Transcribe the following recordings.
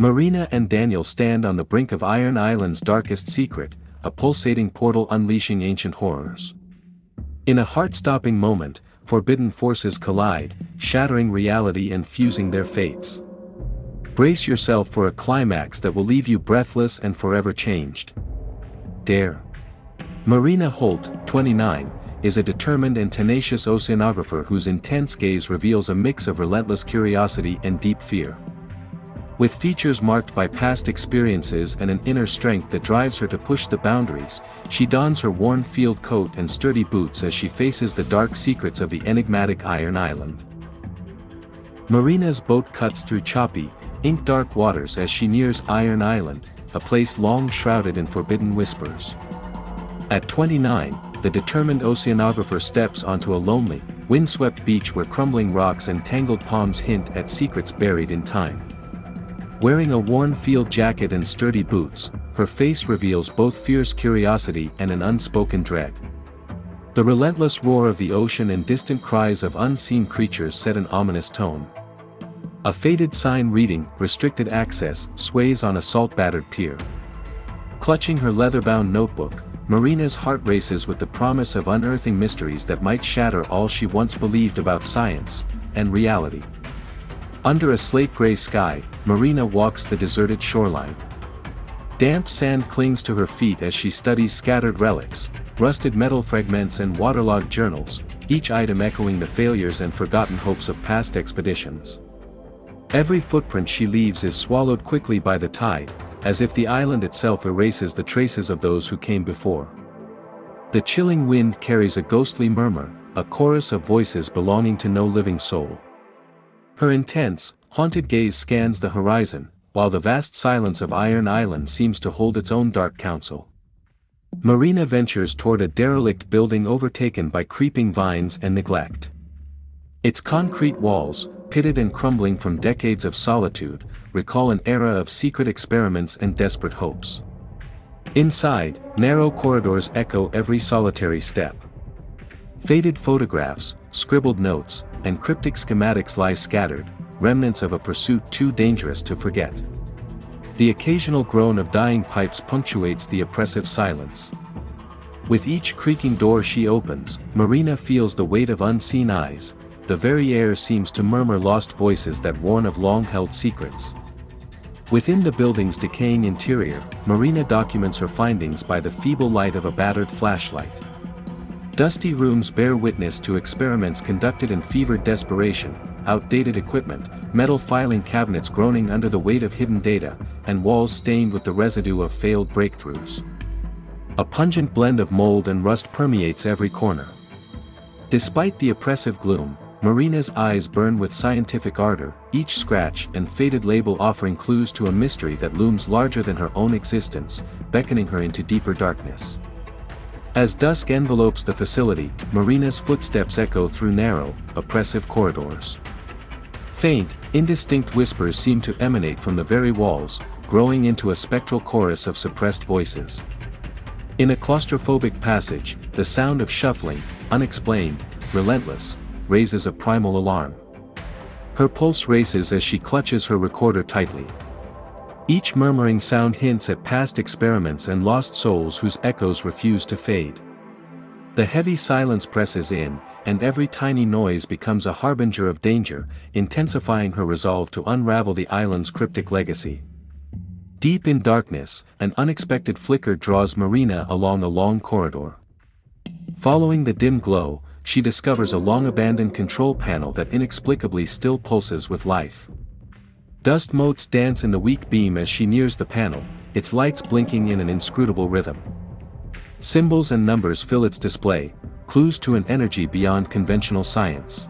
Marina and Daniel stand on the brink of Iron Island's darkest secret, a pulsating portal unleashing ancient horrors. In a heart-stopping moment, forbidden forces collide, shattering reality and fusing their fates. Brace yourself for a climax that will leave you breathless and forever changed. Dare. Marina Holt, 29, is a determined and tenacious oceanographer whose intense gaze reveals a mix of relentless curiosity and deep fear. With features marked by past experiences and an inner strength that drives her to push the boundaries, she dons her worn field coat and sturdy boots as she faces the dark secrets of the enigmatic Iron Island. Marina's boat cuts through choppy, ink-dark waters as she nears Iron Island, a place long shrouded in forbidden whispers. At 29, the determined oceanographer steps onto a lonely, windswept beach where crumbling rocks and tangled palms hint at secrets buried in time. Wearing a worn field jacket and sturdy boots, her face reveals both fierce curiosity and an unspoken dread. The relentless roar of the ocean and distant cries of unseen creatures set an ominous tone. A faded sign reading, "Restricted Access," sways on a salt-battered pier. Clutching her leather-bound notebook, Marina's heart races with the promise of unearthing mysteries that might shatter all she once believed about science and reality. Under a slate-gray sky, Marina walks the deserted shoreline. Damp sand clings to her feet as she studies scattered relics, rusted metal fragments and waterlogged journals, each item echoing the failures and forgotten hopes of past expeditions. Every footprint she leaves is swallowed quickly by the tide, as if the island itself erases the traces of those who came before. The chilling wind carries a ghostly murmur, a chorus of voices belonging to no living soul. Her intense, haunted gaze scans the horizon, while the vast silence of Iron Island seems to hold its own dark counsel. Marina ventures toward a derelict building overtaken by creeping vines and neglect. Its concrete walls, pitted and crumbling from decades of solitude, recall an era of secret experiments and desperate hopes. Inside, narrow corridors echo every solitary step. Faded photographs, scribbled notes, and cryptic schematics lie scattered, remnants of a pursuit too dangerous to forget. The occasional groan of dying pipes punctuates the oppressive silence. With each creaking door she opens, Marina feels the weight of unseen eyes. The very air seems to murmur lost voices that warn of long-held secrets. Within the building's decaying interior, Marina documents her findings by the feeble light of a battered flashlight. Dusty rooms bear witness to experiments conducted in fevered desperation, outdated equipment, metal filing cabinets groaning under the weight of hidden data, and walls stained with the residue of failed breakthroughs. A pungent blend of mold and rust permeates every corner. Despite the oppressive gloom, Marina's eyes burn with scientific ardor, each scratch and faded label offering clues to a mystery that looms larger than her own existence, beckoning her into deeper darkness. As dusk envelopes the facility, Marina's footsteps echo through narrow, oppressive corridors. Faint, indistinct whispers seem to emanate from the very walls, growing into a spectral chorus of suppressed voices. In a claustrophobic passage, the sound of shuffling, unexplained, relentless, raises a primal alarm. Her pulse races as she clutches her recorder tightly. Each murmuring sound hints at past experiments and lost souls whose echoes refuse to fade. The heavy silence presses in, and every tiny noise becomes a harbinger of danger, intensifying her resolve to unravel the island's cryptic legacy. Deep in darkness, an unexpected flicker draws Marina along a long corridor. Following the dim glow, she discovers a long-abandoned control panel that inexplicably still pulses with life. Dust motes dance in the weak beam as she nears the panel, its lights blinking in an inscrutable rhythm. Symbols and numbers fill its display, clues to an energy beyond conventional science.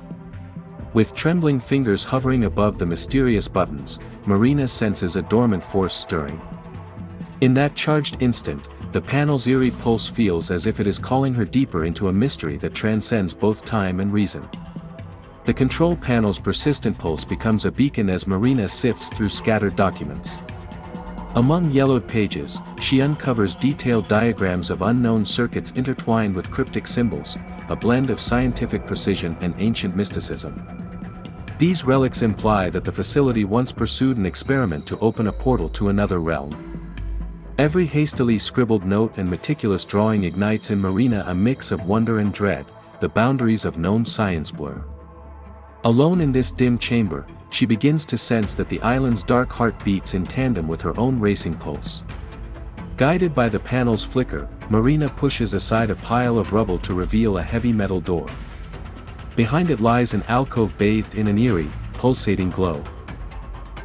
With trembling fingers hovering above the mysterious buttons, Marina senses a dormant force stirring. In that charged instant, the panel's eerie pulse feels as if it is calling her deeper into a mystery that transcends both time and reason. The control panel's persistent pulse becomes a beacon as Marina sifts through scattered documents. Among yellowed pages, she uncovers detailed diagrams of unknown circuits intertwined with cryptic symbols, a blend of scientific precision and ancient mysticism. These relics imply that the facility once pursued an experiment to open a portal to another realm. Every hastily scribbled note and meticulous drawing ignites in Marina a mix of wonder and dread, the boundaries of known science blur. Alone in this dim chamber, she begins to sense that the island's dark heart beats in tandem with her own racing pulse. Guided by the panel's flicker, Marina pushes aside a pile of rubble to reveal a heavy metal door. Behind it lies an alcove bathed in an eerie, pulsating glow.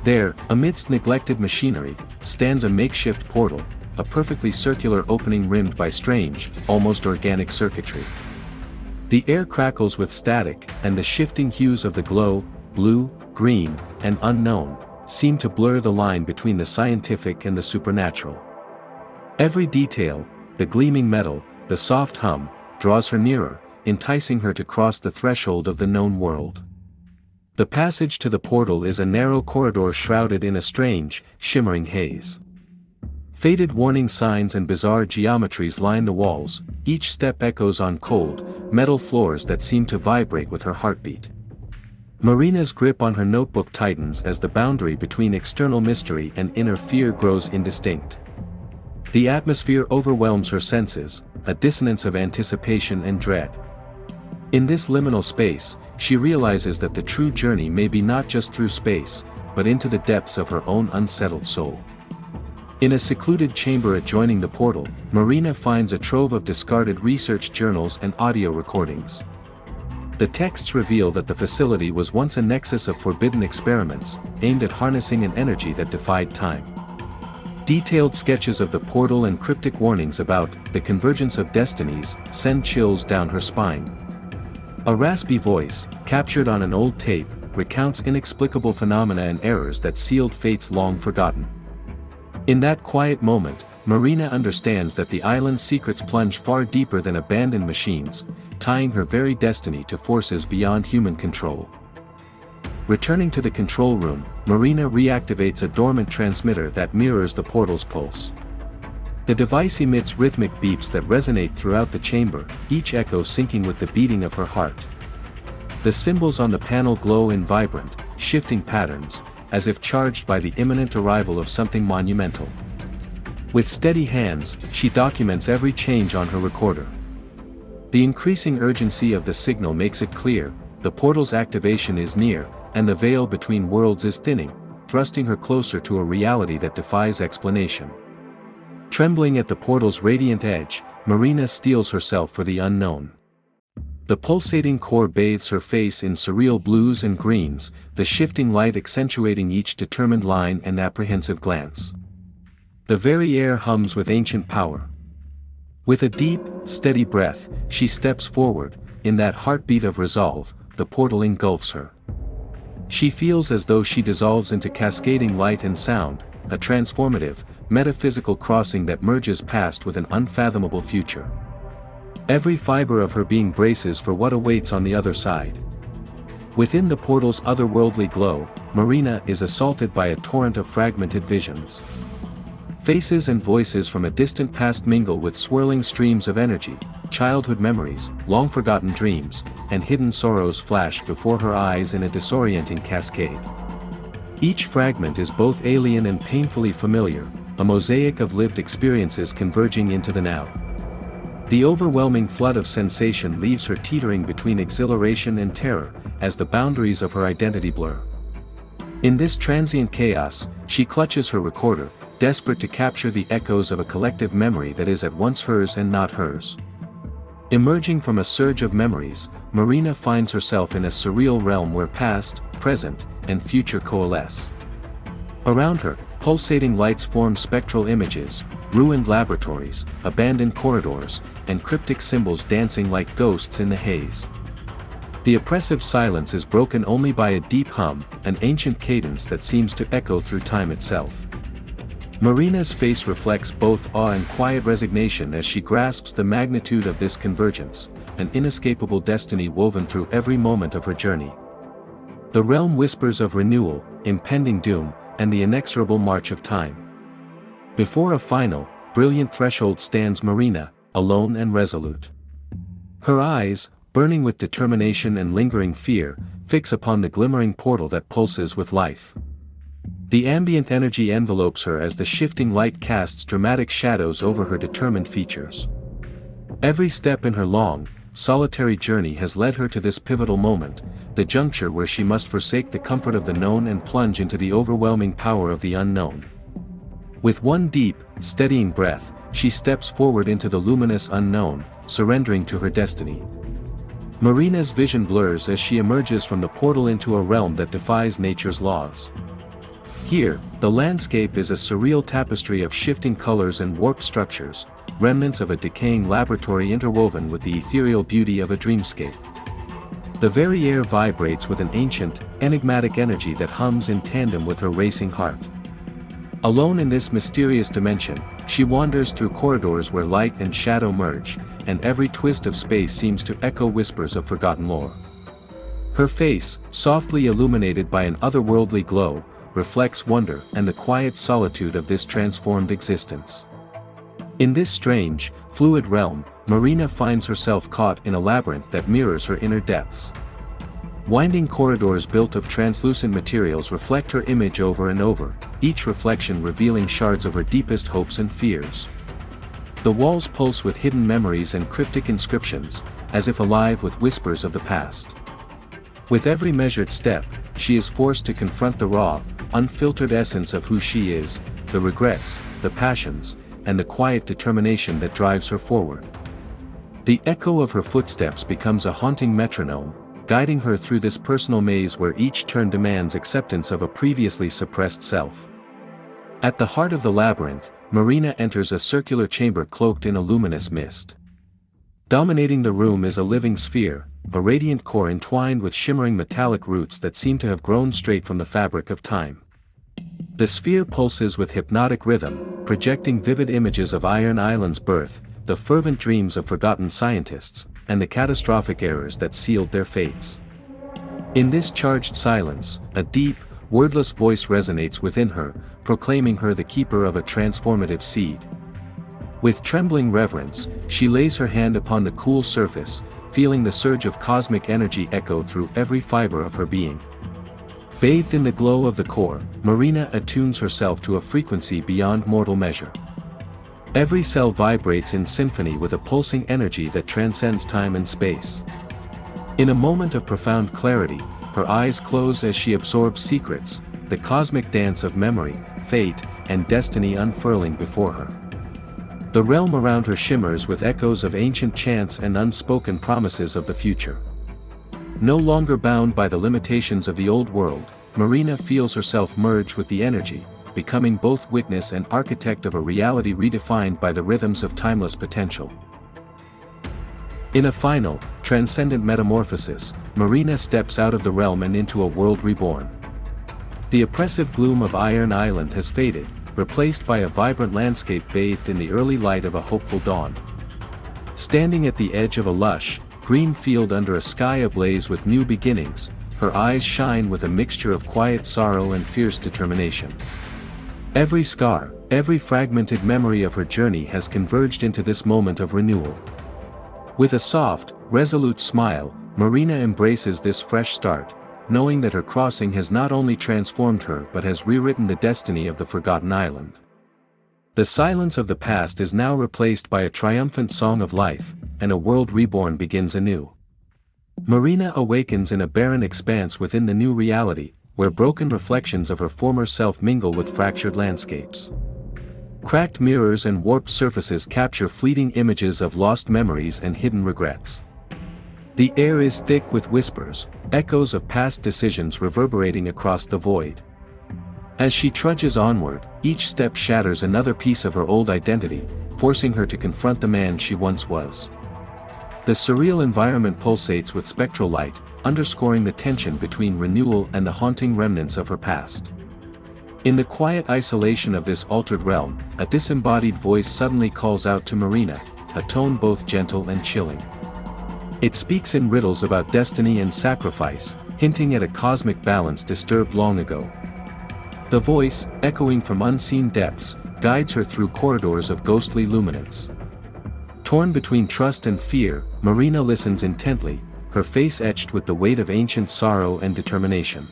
There, amidst neglected machinery, stands a makeshift portal, a perfectly circular opening rimmed by strange, almost organic circuitry. The air crackles with static, and the shifting hues of the glow, blue, green, and unknown, seem to blur the line between the scientific and the supernatural. Every detail, the gleaming metal, the soft hum, draws her nearer, enticing her to cross the threshold of the known world. The passage to the portal is a narrow corridor shrouded in a strange, shimmering haze. Faded warning signs and bizarre geometries line the walls, each step echoes on cold, metal floors that seem to vibrate with her heartbeat. Marina's grip on her notebook tightens as the boundary between external mystery and inner fear grows indistinct. The atmosphere overwhelms her senses, a dissonance of anticipation and dread. In this liminal space, she realizes that the true journey may be not just through space, but into the depths of her own unsettled soul. In a secluded chamber adjoining the portal, Marina finds a trove of discarded research journals and audio recordings. The texts reveal that the facility was once a nexus of forbidden experiments, aimed at harnessing an energy that defied time. Detailed sketches of the portal and cryptic warnings about the convergence of destinies send chills down her spine. A raspy voice, captured on an old tape, recounts inexplicable phenomena and errors that sealed fates long forgotten. In that quiet moment, Marina understands that the island's secrets plunge far deeper than abandoned machines, tying her very destiny to forces beyond human control. Returning to the control room, Marina reactivates a dormant transmitter that mirrors the portal's pulse. The device emits rhythmic beeps that resonate throughout the chamber, each echo syncing with the beating of her heart. The symbols on the panel glow in vibrant, shifting patterns, as if charged by the imminent arrival of something monumental. With steady hands, she documents every change on her recorder. The increasing urgency of the signal makes it clear, the portal's activation is near, and the veil between worlds is thinning, thrusting her closer to a reality that defies explanation. Trembling at the portal's radiant edge, Marina steels herself for the unknown. The pulsating core bathes her face in surreal blues and greens, the shifting light accentuating each determined line and apprehensive glance. The very air hums with ancient power. With a deep, steady breath, she steps forward. In that heartbeat of resolve, the portal engulfs her. She feels as though she dissolves into cascading light and sound, a transformative, metaphysical crossing that merges past with an unfathomable future. Every fiber of her being braces for what awaits on the other side. Within the portal's otherworldly glow, Marina is assaulted by a torrent of fragmented visions. Faces and voices from a distant past mingle with swirling streams of energy, childhood memories, long-forgotten dreams, and hidden sorrows flash before her eyes in a disorienting cascade. Each fragment is both alien and painfully familiar, a mosaic of lived experiences converging into the now. The overwhelming flood of sensation leaves her teetering between exhilaration and terror, as the boundaries of her identity blur. In this transient chaos, she clutches her recorder, desperate to capture the echoes of a collective memory that is at once hers and not hers. Emerging from a surge of memories, Marina finds herself in a surreal realm where past, present, and future coalesce. Around her, pulsating lights form spectral images, ruined laboratories, abandoned corridors, and cryptic symbols dancing like ghosts in the haze. The oppressive silence is broken only by a deep hum, an ancient cadence that seems to echo through time itself. Marina's face reflects both awe and quiet resignation as she grasps the magnitude of this convergence, an inescapable destiny woven through every moment of her journey. The realm whispers of renewal, impending doom, and the inexorable march of time. Before a final, brilliant threshold stands Marina, alone and resolute. Her eyes, burning with determination and lingering fear, fix upon the glimmering portal that pulses with life. The ambient energy envelopes her as the shifting light casts dramatic shadows over her determined features. Every step in her long, solitary journey has led her to this pivotal moment, the juncture where she must forsake the comfort of the known and plunge into the overwhelming power of the unknown. With one deep, steadying breath, she steps forward into the luminous unknown, surrendering to her destiny. Marina's vision blurs as she emerges from the portal into a realm that defies nature's laws. Here, the landscape is a surreal tapestry of shifting colors and warped structures, remnants of a decaying laboratory interwoven with the ethereal beauty of a dreamscape. The very air vibrates with an ancient, enigmatic energy that hums in tandem with her racing heart. Alone in this mysterious dimension, she wanders through corridors where light and shadow merge, and every twist of space seems to echo whispers of forgotten lore. Her face, softly illuminated by an otherworldly glow, reflects wonder and the quiet solitude of this transformed existence. In this strange, fluid realm, Marina finds herself caught in a labyrinth that mirrors her inner depths. Winding corridors built of translucent materials reflect her image over and over, each reflection revealing shards of her deepest hopes and fears. The walls pulse with hidden memories and cryptic inscriptions, as if alive with whispers of the past. With every measured step, she is forced to confront the raw, unfiltered essence of who she is, the regrets, the passions, and the quiet determination that drives her forward. The echo of her footsteps becomes a haunting metronome, guiding her through this personal maze where each turn demands acceptance of a previously suppressed self. At the heart of the labyrinth, Marina enters a circular chamber cloaked in a luminous mist. Dominating the room is a living sphere, a radiant core entwined with shimmering metallic roots that seem to have grown straight from the fabric of time. The sphere pulses with hypnotic rhythm, projecting vivid images of Iron Island's birth, the fervent dreams of forgotten scientists, and the catastrophic errors that sealed their fates. In this charged silence, a deep, wordless voice resonates within her, proclaiming her the keeper of a transformative seed. With trembling reverence, she lays her hand upon the cool surface, feeling the surge of cosmic energy echo through every fiber of her being. Bathed in the glow of the core, Marina attunes herself to a frequency beyond mortal measure. Every cell vibrates in symphony with a pulsing energy that transcends time and space. In a moment of profound clarity, her eyes close as she absorbs secrets, the cosmic dance of memory, fate, and destiny unfurling before her. The realm around her shimmers with echoes of ancient chants and unspoken promises of the future. No longer bound by the limitations of the old world, Marina feels herself merge with the energy, becoming both witness and architect of a reality redefined by the rhythms of timeless potential. In a final, transcendent metamorphosis, Marina steps out of the realm and into a world reborn. The oppressive gloom of Iron Island has faded, replaced by a vibrant landscape bathed in the early light of a hopeful dawn. Standing at the edge of a lush, green field under a sky ablaze with new beginnings, her eyes shine with a mixture of quiet sorrow and fierce determination. Every scar, every fragmented memory of her journey has converged into this moment of renewal. With a soft, resolute smile, Marina embraces this fresh start, knowing that her crossing has not only transformed her but has rewritten the destiny of the forgotten island. The silence of the past is now replaced by a triumphant song of life, and a world reborn begins anew. Marina awakens in a barren expanse within the new reality, where broken reflections of her former self mingle with fractured landscapes. Cracked mirrors and warped surfaces capture fleeting images of lost memories and hidden regrets. The air is thick with whispers, echoes of past decisions reverberating across the void. As she trudges onward, each step shatters another piece of her old identity, forcing her to confront the man she once was. The surreal environment pulsates with spectral light, underscoring the tension between renewal and the haunting remnants of her past. In the quiet isolation of this altered realm, a disembodied voice suddenly calls out to Marina, a tone both gentle and chilling. It speaks in riddles about destiny and sacrifice, hinting at a cosmic balance disturbed long ago. The voice, echoing from unseen depths, guides her through corridors of ghostly luminance. Torn between trust and fear, Marina listens intently, her face etched with the weight of ancient sorrow and determination.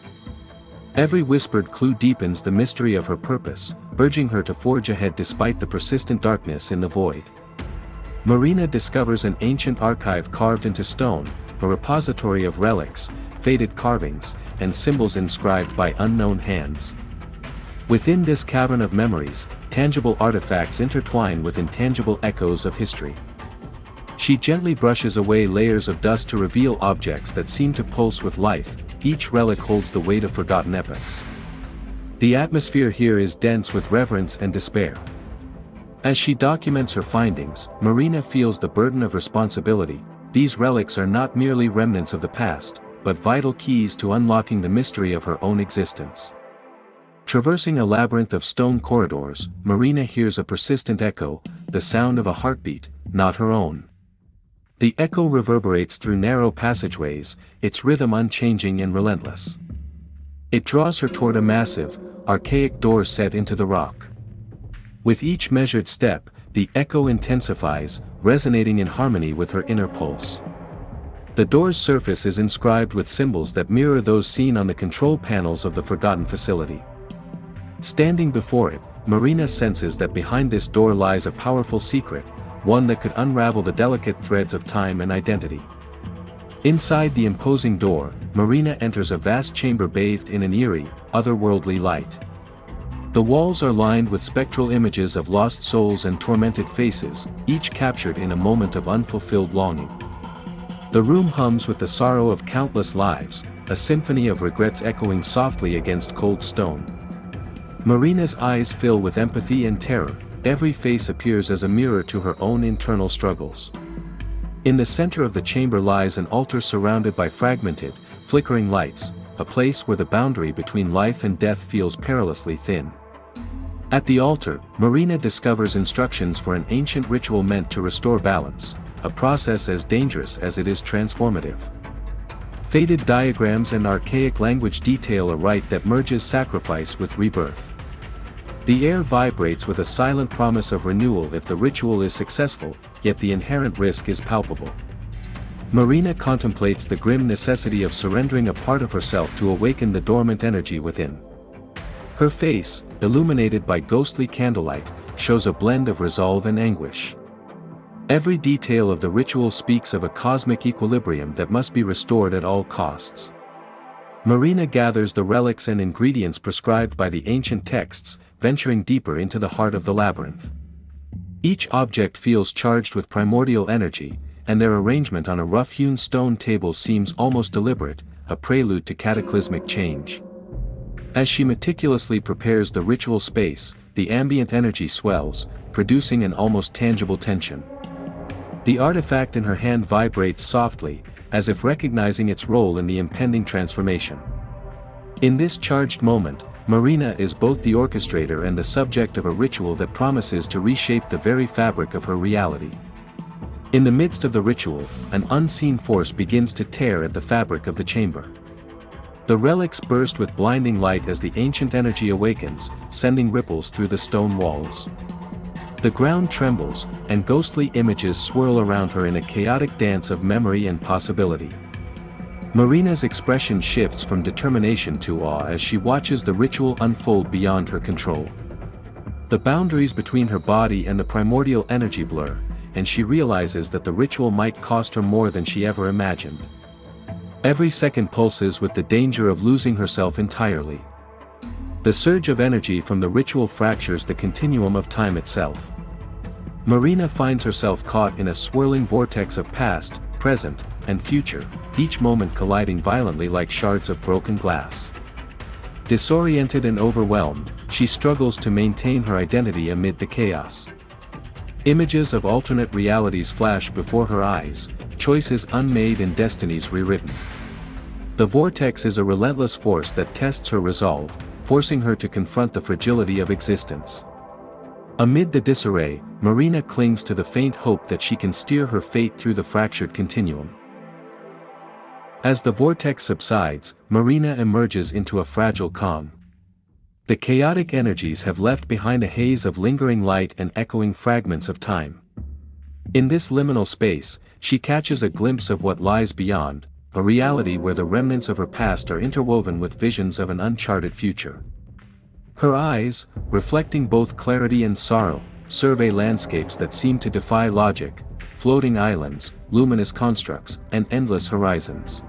Every whispered clue deepens the mystery of her purpose, urging her to forge ahead despite the persistent darkness in the void. Marina discovers an ancient archive carved into stone, a repository of relics, faded carvings, and symbols inscribed by unknown hands. Within this cavern of memories, tangible artifacts intertwine with intangible echoes of history. She gently brushes away layers of dust to reveal objects that seem to pulse with life. Each relic holds the weight of forgotten epochs. The atmosphere here is dense with reverence and despair. As she documents her findings, Marina feels the burden of responsibility. These relics are not merely remnants of the past, but vital keys to unlocking the mystery of her own existence. Traversing a labyrinth of stone corridors, Marina hears a persistent echo, the sound of a heartbeat, not her own. The echo reverberates through narrow passageways, its rhythm unchanging and relentless. It draws her toward a massive, archaic door set into the rock. With each measured step, the echo intensifies, resonating in harmony with her inner pulse. The door's surface is inscribed with symbols that mirror those seen on the control panels of the forgotten facility. Standing before it, Marina senses that behind this door lies a powerful secret, one that could unravel the delicate threads of time and identity. Inside the imposing door, Marina enters a vast chamber bathed in an eerie, otherworldly light. The walls are lined with spectral images of lost souls and tormented faces, each captured in a moment of unfulfilled longing. The room hums with the sorrow of countless lives, a symphony of regrets echoing softly against cold stone. Marina's eyes fill with empathy and terror. Every face appears as a mirror to her own internal struggles. In the center of the chamber lies an altar surrounded by fragmented, flickering lights, a place where the boundary between life and death feels perilously thin. At the altar, Marina discovers instructions for an ancient ritual meant to restore balance, a process as dangerous as it is transformative. Faded diagrams and archaic language detail a rite that merges sacrifice with rebirth. The air vibrates with a silent promise of renewal if the ritual is successful, yet the inherent risk is palpable. Marina contemplates the grim necessity of surrendering a part of herself to awaken the dormant energy within. Her face, illuminated by ghostly candlelight, shows a blend of resolve and anguish. Every detail of the ritual speaks of a cosmic equilibrium that must be restored at all costs. Marina gathers the relics and ingredients prescribed by the ancient texts, venturing deeper into the heart of the labyrinth. Each object feels charged with primordial energy, and their arrangement on a rough-hewn stone table seems almost deliberate, a prelude to cataclysmic change. As she meticulously prepares the ritual space, the ambient energy swells, producing an almost tangible tension. The artifact in her hand vibrates softly, as if recognizing its role in the impending transformation. In this charged moment, Marina is both the orchestrator and the subject of a ritual that promises to reshape the very fabric of her reality. In the midst of the ritual, an unseen force begins to tear at the fabric of the chamber. The relics burst with blinding light as the ancient energy awakens, sending ripples through the stone walls. The ground trembles, and ghostly images swirl around her in a chaotic dance of memory and possibility. Marina's expression shifts from determination to awe as she watches the ritual unfold beyond her control. The boundaries between her body and the primordial energy blur, and she realizes that the ritual might cost her more than she ever imagined. Every second pulses with the danger of losing herself entirely. The surge of energy from the ritual fractures the continuum of time itself. Marina finds herself caught in a swirling vortex of past, present, and future, each moment colliding violently like shards of broken glass. Disoriented and overwhelmed, she struggles to maintain her identity amid the chaos. Images of alternate realities flash before her eyes, choices unmade and destinies rewritten. The vortex is a relentless force that tests her resolve, forcing her to confront the fragility of existence. Amid the disarray, Marina clings to the faint hope that she can steer her fate through the fractured continuum. As the vortex subsides, Marina emerges into a fragile calm. The chaotic energies have left behind a haze of lingering light and echoing fragments of time. In this liminal space, she catches a glimpse of what lies beyond, a reality where the remnants of her past are interwoven with visions of an uncharted future. Her eyes, reflecting both clarity and sorrow, survey landscapes that seem to defy logic, floating islands, luminous constructs, and endless horizons.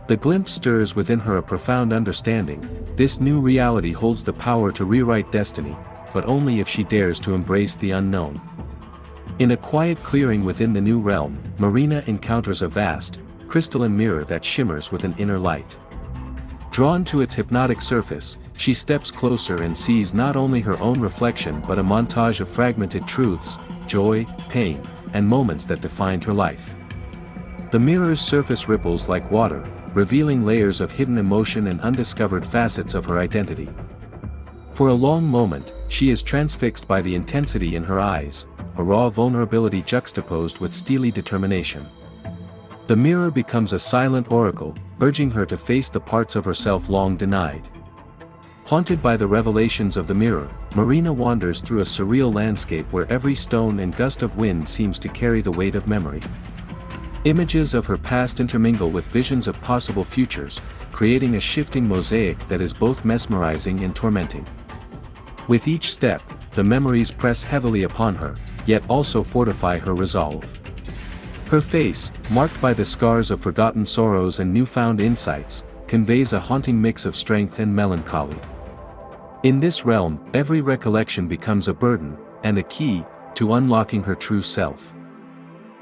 The glimpse stirs within her a profound understanding. This new reality holds the power to rewrite destiny, but only if she dares to embrace the unknown. In a quiet clearing within the new realm, Marina encounters a vast, crystalline mirror that shimmers with an inner light. Drawn to its hypnotic surface, she steps closer and sees not only her own reflection but a montage of fragmented truths, joy, pain, and moments that defined her life. The mirror's surface ripples like water, revealing layers of hidden emotion and undiscovered facets of her identity. For a long moment, she is transfixed by the intensity in her eyes, a raw vulnerability juxtaposed with steely determination. The mirror becomes a silent oracle, urging her to face the parts of herself long denied. Haunted by the revelations of the mirror, Marina wanders through a surreal landscape where every stone and gust of wind seems to carry the weight of memory. Images of her past intermingle with visions of possible futures, creating a shifting mosaic that is both mesmerizing and tormenting. With each step, the memories press heavily upon her, yet also fortify her resolve. Her face, marked by the scars of forgotten sorrows and newfound insights, conveys a haunting mix of strength and melancholy. In this realm, every recollection becomes a burden, and a key, to unlocking her true self.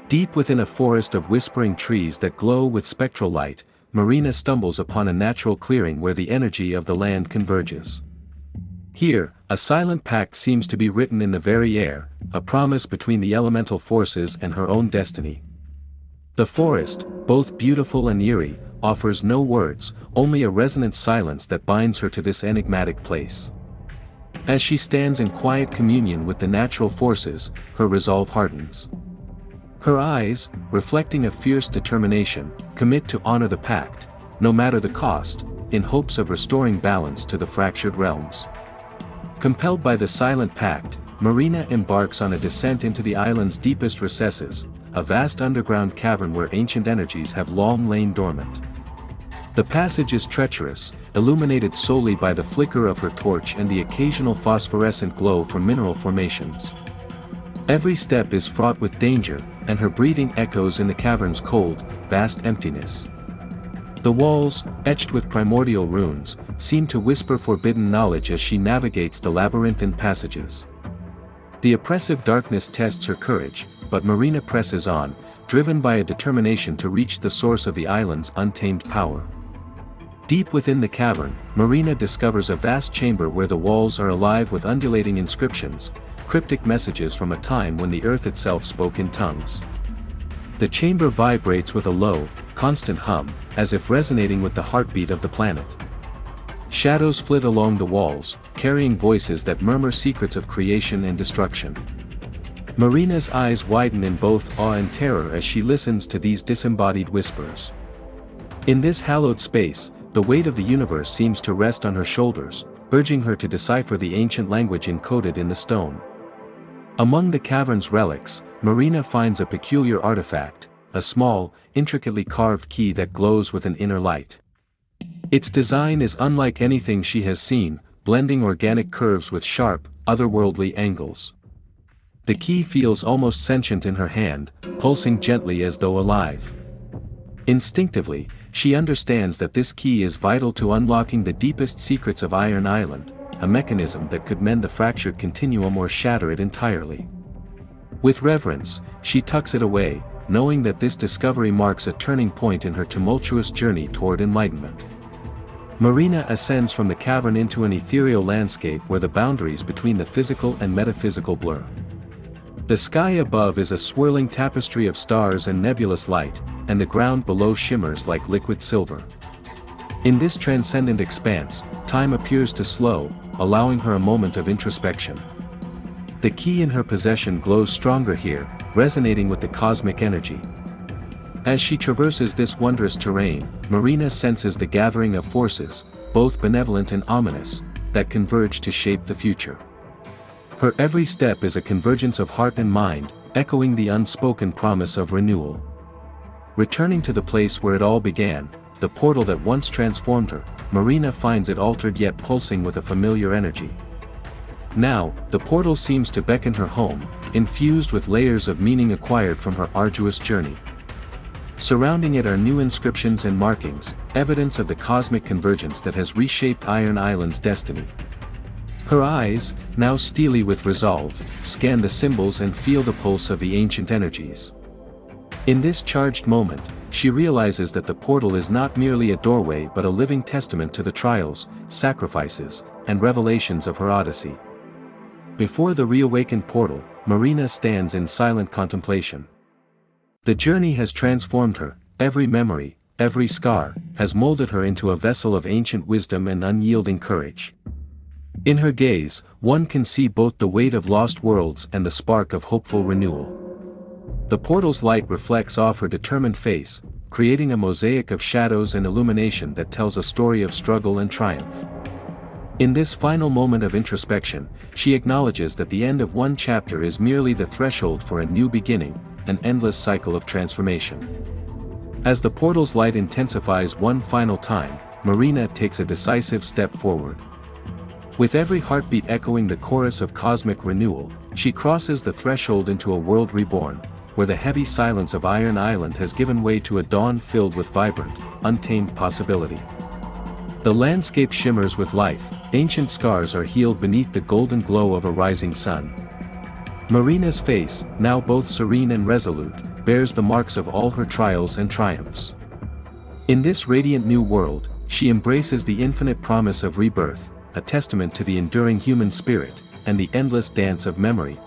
Deep within a forest of whispering trees that glow with spectral light, Marina stumbles upon a natural clearing where the energy of the land converges. Here, a silent pact seems to be written in the very air, a promise between the elemental forces and her own destiny. The forest, both beautiful and eerie, offers no words, only a resonant silence that binds her to this enigmatic place. As she stands in quiet communion with the natural forces, her resolve hardens. Her eyes, reflecting a fierce determination, commit to honor the pact, no matter the cost, in hopes of restoring balance to the fractured realms. Compelled by the silent pact, Marina embarks on a descent into the island's deepest recesses, a vast underground cavern where ancient energies have long lain dormant. The passage is treacherous, illuminated solely by the flicker of her torch and the occasional phosphorescent glow from mineral formations. Every step is fraught with danger, and her breathing echoes in the cavern's cold, vast emptiness. The walls, etched with primordial runes, seem to whisper forbidden knowledge as she navigates the labyrinthine passages. The oppressive darkness tests her courage, but Marina presses on, driven by a determination to reach the source of the island's untamed power. Deep within the cavern, Marina discovers a vast chamber where the walls are alive with undulating inscriptions, cryptic messages from a time when the earth itself spoke in tongues. The chamber vibrates with a low, constant hum, as if resonating with the heartbeat of the planet. Shadows flit along the walls, carrying voices that murmur secrets of creation and destruction. Marina's eyes widen in both awe and terror as she listens to these disembodied whispers. In this hallowed space, the weight of the universe seems to rest on her shoulders, urging her to decipher the ancient language encoded in the stone. Among the cavern's relics, Marina finds a peculiar artifact, a small, intricately carved key that glows with an inner light. Its design is unlike anything she has seen, blending organic curves with sharp, otherworldly angles. The key feels almost sentient in her hand, pulsing gently as though alive. Instinctively, she understands that this key is vital to unlocking the deepest secrets of Iron Island, a mechanism that could mend the fractured continuum or shatter it entirely. With reverence, she tucks it away, knowing that this discovery marks a turning point in her tumultuous journey toward enlightenment. Marina ascends from the cavern into an ethereal landscape where the boundaries between the physical and metaphysical blur. The sky above is a swirling tapestry of stars and nebulous light, and the ground below shimmers like liquid silver. In this transcendent expanse, time appears to slow, allowing her a moment of introspection. The key in her possession glows stronger here, resonating with the cosmic energy. As she traverses this wondrous terrain, Marina senses the gathering of forces, both benevolent and ominous, that converge to shape the future. Her every step is a convergence of heart and mind, echoing the unspoken promise of renewal. Returning to the place where it all began, the portal that once transformed her, Marina finds it altered yet pulsing with a familiar energy. Now, the portal seems to beckon her home, infused with layers of meaning acquired from her arduous journey. Surrounding it are new inscriptions and markings, evidence of the cosmic convergence that has reshaped Iron Island's destiny. Her eyes, now steely with resolve, scan the symbols and feel the pulse of the ancient energies. In this charged moment, she realizes that the portal is not merely a doorway but a living testament to the trials, sacrifices, and revelations of her odyssey. Before the reawakened portal, Marina stands in silent contemplation. The journey has transformed her, every memory, every scar, has molded her into a vessel of ancient wisdom and unyielding courage. In her gaze, one can see both the weight of lost worlds and the spark of hopeful renewal. The portal's light reflects off her determined face, creating a mosaic of shadows and illumination that tells a story of struggle and triumph. In this final moment of introspection, she acknowledges that the end of one chapter is merely the threshold for a new beginning, an endless cycle of transformation. As the portal's light intensifies one final time, Marina takes a decisive step forward. With every heartbeat echoing the chorus of cosmic renewal, she crosses the threshold into a world reborn, where the heavy silence of Iron Island has given way to a dawn filled with vibrant, untamed possibility. The landscape shimmers with life, ancient scars are healed beneath the golden glow of a rising sun. Marina's face, now both serene and resolute, bears the marks of all her trials and triumphs. In this radiant new world, she embraces the infinite promise of rebirth, a testament to the enduring human spirit, and the endless dance of memory,